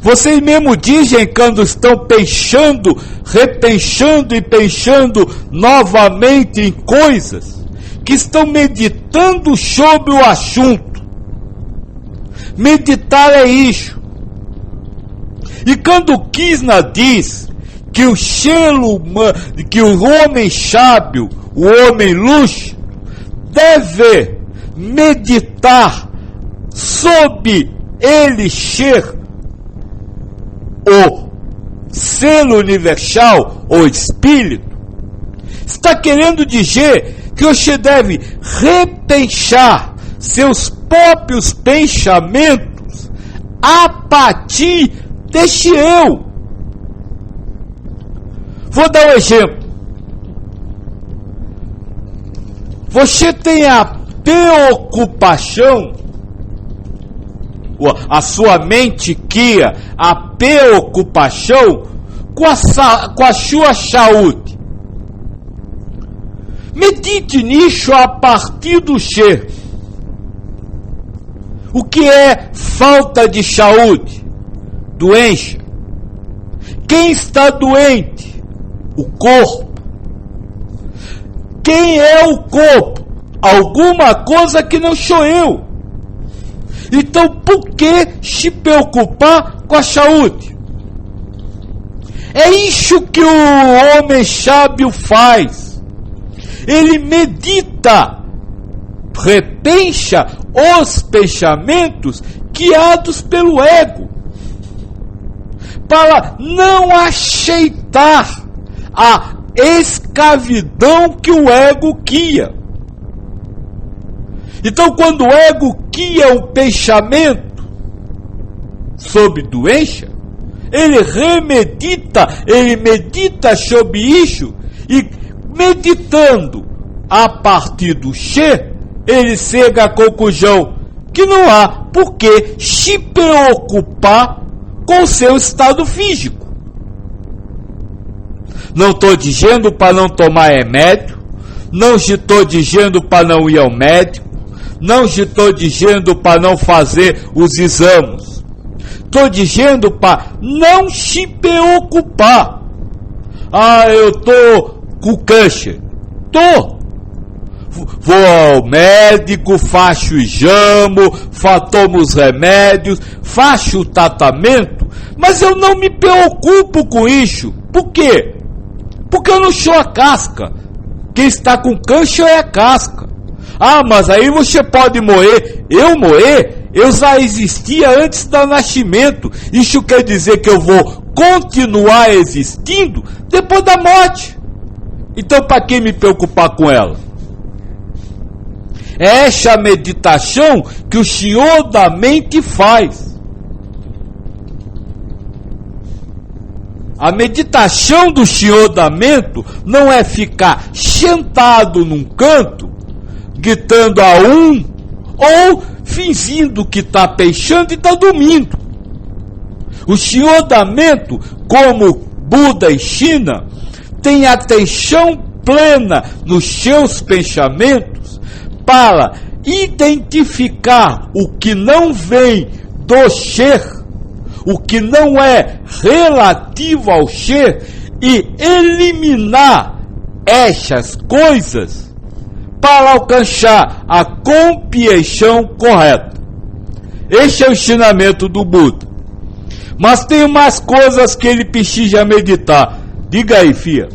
Vocês mesmo dizem quando estão pensando, repensando e pensando novamente em coisas, que estão meditando sobre o assunto. Meditar é isso. E quando Krishna diz que o que o homem sábio, o homem luz, deve meditar sobre ele ser o selo universal, o espírito, está querendo dizer que você deve repensar seus próprios pensamentos a partir deste eu. Vou dar um exemplo. Você tem a preocupação, a sua mente cria a preocupação com a sua saúde. Medite nisso a partir do ser. O que é falta de saúde? Doença. Quem está doente? O corpo. Quem é o corpo? Alguma coisa que não sou eu. Então, por que se preocupar com a saúde? É isso que o homem sábio faz. Ele medita, repensa os pensamentos guiados pelo ego, para não aceitar a escravidão que o ego cria. Então, quando o ego cria um pensamento sobre doença, ele medita sobre isso, e meditando a partir do ser, ele chega à conclusão que não há por que se preocupar com o seu estado físico. Não estou dizendo para não tomar remédio, não estou dizendo para não ir ao médico, não estou dizendo para não fazer os exames. Estou dizendo para não se preocupar. Eu estou com câncer. Vou ao médico, faço o exame, tomo os remédios, faço o tratamento, mas eu não me preocupo com isso. Por quê? Porque eu não sou a casca. Quem está com câncer é a casca. Mas aí você pode morrer. Eu já existia antes do nascimento. Isso quer dizer que eu vou continuar existindo depois da morte. Então, para que me preocupar com ela? É essa meditação que o senhor da mente faz. A meditação do senhor da mente não é ficar sentado num canto, gritando a ou fingindo que está pensando e está dormindo. O senhor da mente, como Buda ensina, tem atenção plena nos seus pensamentos para identificar o que não vem do ser, o que não é relativo ao ser, e eliminar essas coisas para alcançar a compreensão correta. Este é o ensinamento do Buda. Mas tem mais coisas que ele precisa meditar. Diga aí, filha.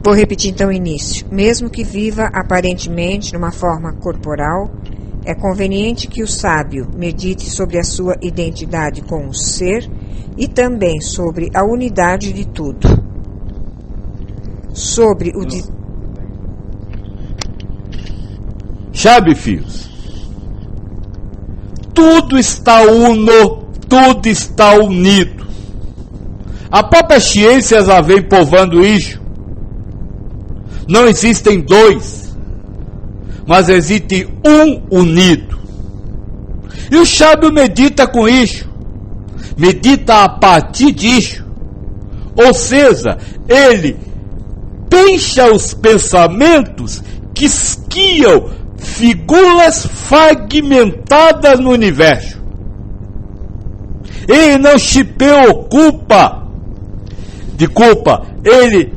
Vou repetir então o início. Mesmo que viva aparentemente numa forma corporal, é conveniente que o sábio medite sobre a sua identidade com o ser e também sobre a unidade de tudo. Sobre o... Sabe, filhos? Tudo está uno, tudo está unido. A própria ciência já vem provando isso. Não existem dois, mas existe um unido. E o sábio medita com isso, medita a partir disso. Ou seja, ele pensa os pensamentos que esquiam figuras fragmentadas no universo. Ele não se preocupa ele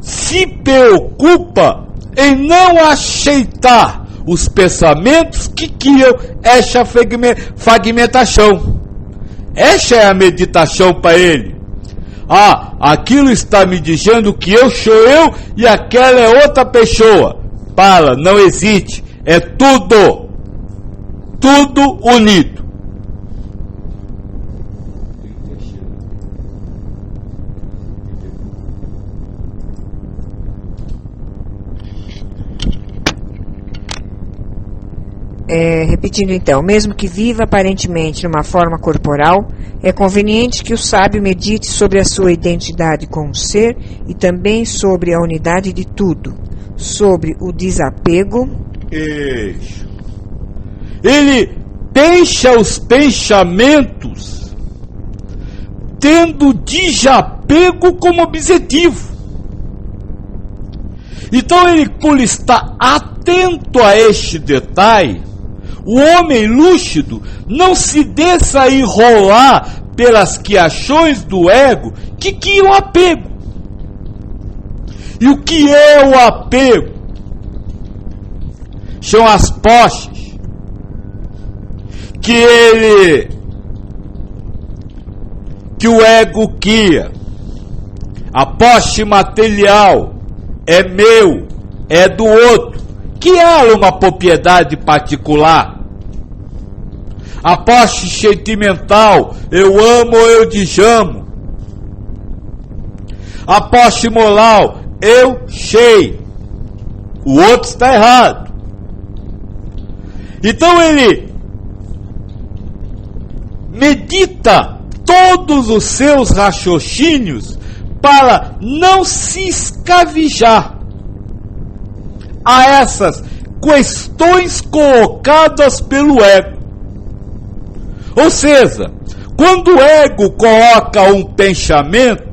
se preocupa em não aceitar os pensamentos que criam essa fragmentação. Essa é a meditação para ele. Aquilo está me dizendo que eu sou eu e aquela é outra pessoa. Para, não existe. É tudo unido. Repetindo então, mesmo que viva aparentemente numa forma corporal, é conveniente que o sábio medite sobre a sua identidade com o ser e também sobre a unidade de tudo, sobre o desapego. Isso. Ele pensa os pensamentos tendo desapego como objetivo. Então ele, por estar atento a este detalhe, o homem lúcido não se deixa enrolar pelas criações do ego que criam apego. E o que é o apego? São as posses que o ego cria. A posse material é meu, é do outro, que há uma propriedade particular. A posse sentimental, eu amo ou eu desamo. A posse moral, eu sei, o outro está errado. Então ele medita todos os seus raciocínios para não se escavijar a essas questões colocadas pelo ego. Ou seja, quando o ego coloca um pensamento,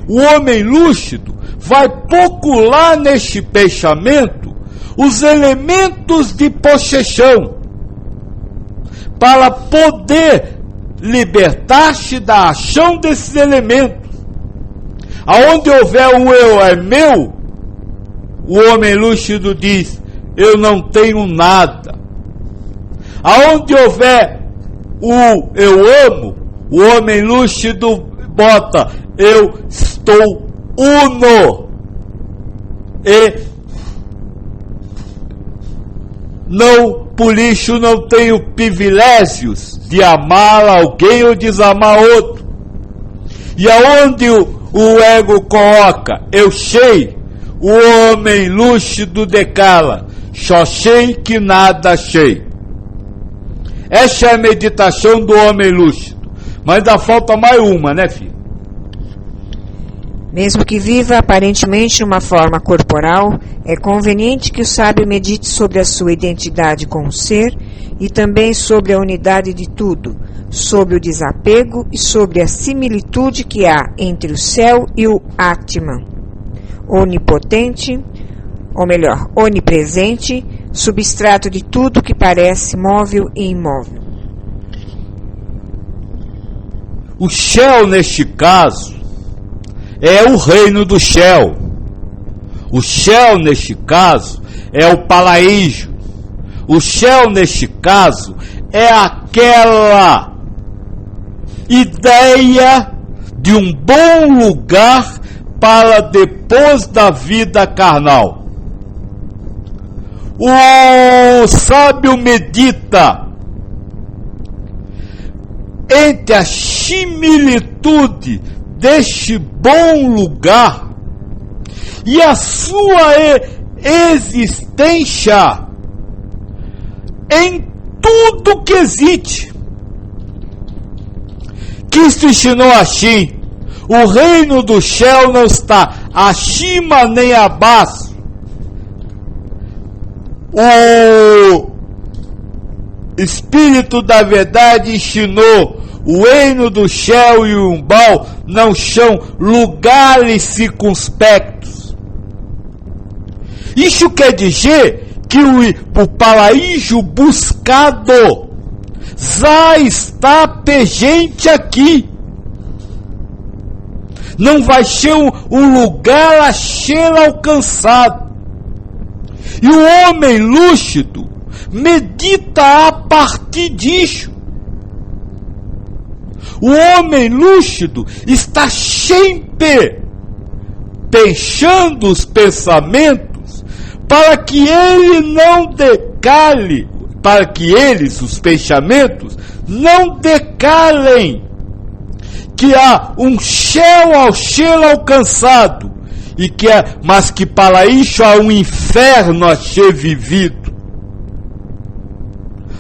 o homem lúcido vai procurar neste pensamento os elementos de possessão para poder libertar-se da ação desses elementos. Aonde houver o eu é meu, o homem lúcido diz, eu não tenho nada. Aonde houver o eu amo, o homem lúcido bota, eu estou uno. E não, por isso não tenho privilégios de amar alguém ou desamar outro. E aonde o ego coloca, eu sei, o homem lúcido decala, só sei que nada sei. Essa é a meditação do homem lúcido. Mas ainda falta mais uma, né, filho? Mesmo que viva aparentemente numa forma corporal, é conveniente que o sábio medite sobre a sua identidade com o ser e também sobre a unidade de tudo, sobre o desapego e sobre a similitude que há entre o céu e o Atman, onipotente, ou melhor, onipresente, substrato de tudo que parece móvel e imóvel. O Shell, neste caso, é o reino do Shell. O Shell, neste caso, é o paraíso. O Shell, neste caso, é aquela ideia de um bom lugar para depois da vida carnal. O sábio medita entre a similitude deste bom lugar e a sua existência em tudo que existe. Cristo ensinou assim: o reino do céu não está acima nem abaixo. O Espírito da Verdade ensinou: o reino do céu e o umbral não são lugares circunspectos. Isso quer dizer que o paraíso buscado já está presente aqui. Não vai ser um lugar a ser alcançado. E o homem lúcido medita a partir disso. O homem lúcido está sempre pensando os pensamentos para que ele não decale, para que eles, os pensamentos, não decalem, que há um céu ao ser alcançado, mas que para isso há um inferno a ser vivido.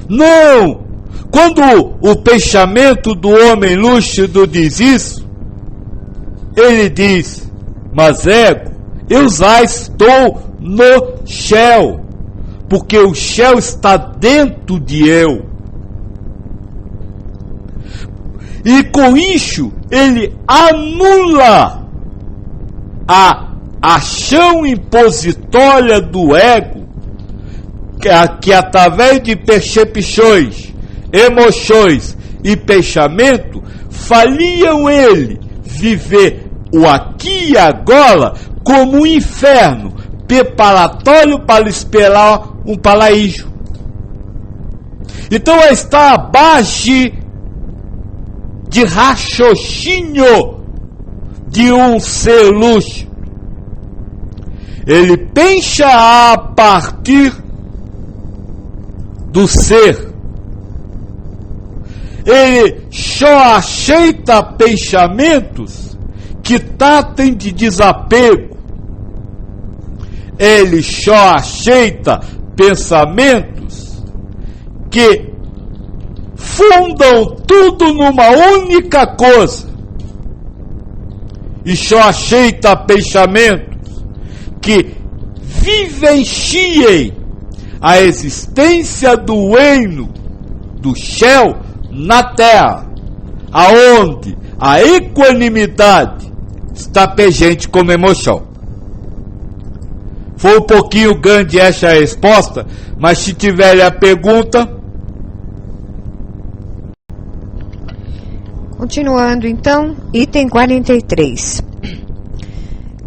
Não! Quando o pensamento do homem lúcido diz isso, ele diz: mas ego, eu já estou no céu, porque o céu está dentro de eu. E com isso, ele anula a ação impositória do ego, que através de percepções, emoções e pensamento, fariam ele viver o aqui e agora como um inferno preparatório para esperar um paraíso. Então está abaixo de raciocínio de um ser lúcido. Ele pensa a partir do ser. Ele só aceita pensamentos que tratem de desapego. Ele só aceita pensamentos que fundam tudo numa única coisa. E só aceita pensamentos que vivenciem a existência do reino do céu na terra, aonde a equanimidade está presente como emoção. Foi um pouquinho grande essa resposta, mas se tiver a pergunta... Continuando então, item 43.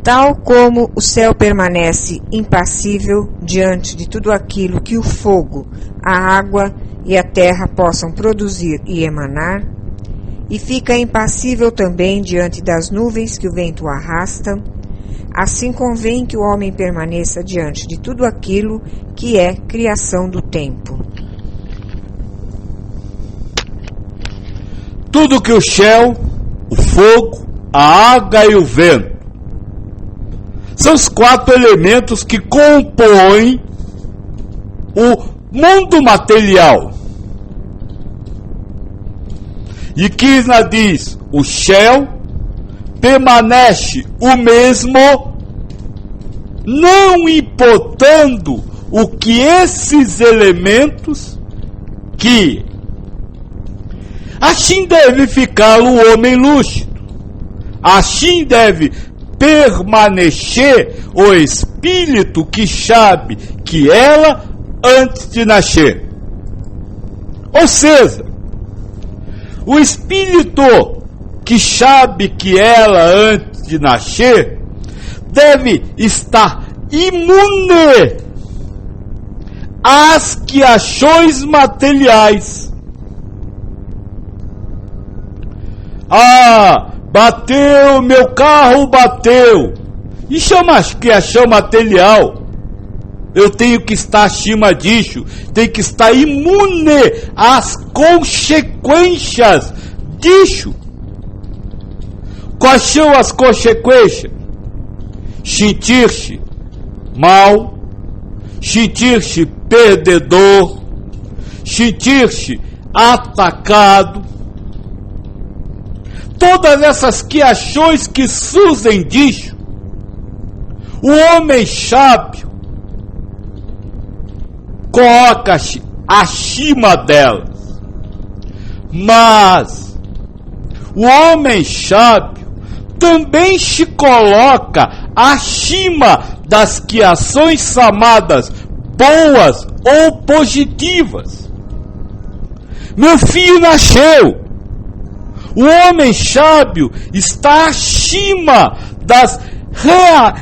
Tal como o céu permanece impassível diante de tudo aquilo que o fogo, a água e a terra possam produzir e emanar, e fica impassível também diante das nuvens que o vento arrasta, assim convém que o homem permaneça diante de tudo aquilo que é criação do tempo. Tudo que o céu, o fogo, a água e o vento são os 4 elementos que compõem o mundo material. E Krishna diz: o céu permanece o mesmo, não importando o que esses elementos que assim deve ficar o homem lúcido, assim deve permanecer o espírito que sabe que ela antes de nascer. Ou seja, o espírito que sabe que ela antes de nascer deve estar imune às criações materiais. Ah, bateu, meu carro bateu. Isso é uma criação material. Eu tenho que estar acima disso. Tenho que estar imune às consequências disso. Quais são as consequências? Sentir-se mal, sentir-se perdedor, sentir-se atacado. Todas essas criações que surgem disso, o homem sábio coloca-se acima delas. Mas o homem sábio também se coloca acima das criações chamadas boas ou positivas. Meu filho nasceu. O homem sábio está acima das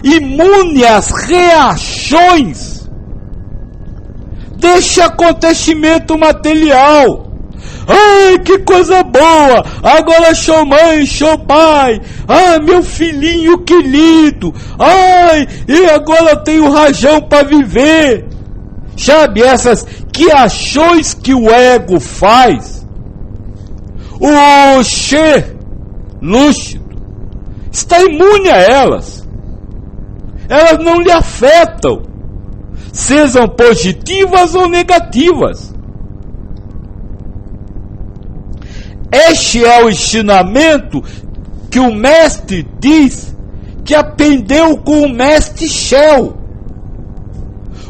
imune reações deste acontecimento material. Ai, que coisa boa! Agora sou mãe, sou pai. Ah, meu filhinho querido. Ai, e agora tenho rajão para viver. Sabe, essas ações que o ego faz, o ser lúcido está imune a elas. Elas não lhe afetam, sejam positivas ou negativas. Este é o ensinamento que o mestre diz que aprendeu com o mestre Shell.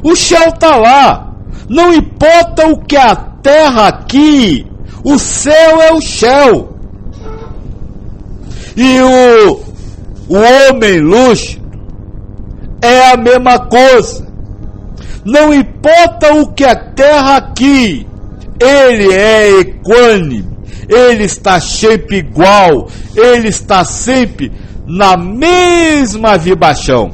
O Shell está lá. Não importa o que a terra aqui, o céu é o Shell. E o homem lúcido é a mesma coisa. Não importa o que a terra aqui, ele é equânime. Ele está sempre igual, ele está sempre na mesma vibração.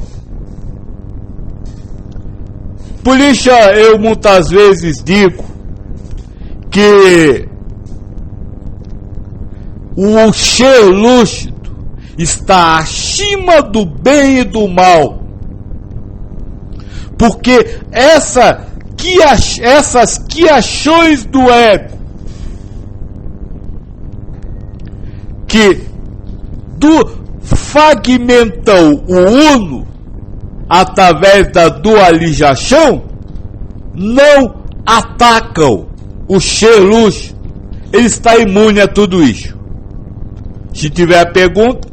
Por isso eu muitas vezes digo que o ser lúcido está acima do bem e do mal. Porque essas criações do ego que fragmentam o uno através da dualização não atacam o ser lúcido. Ele está imune a tudo isso. Se tiver pergunta,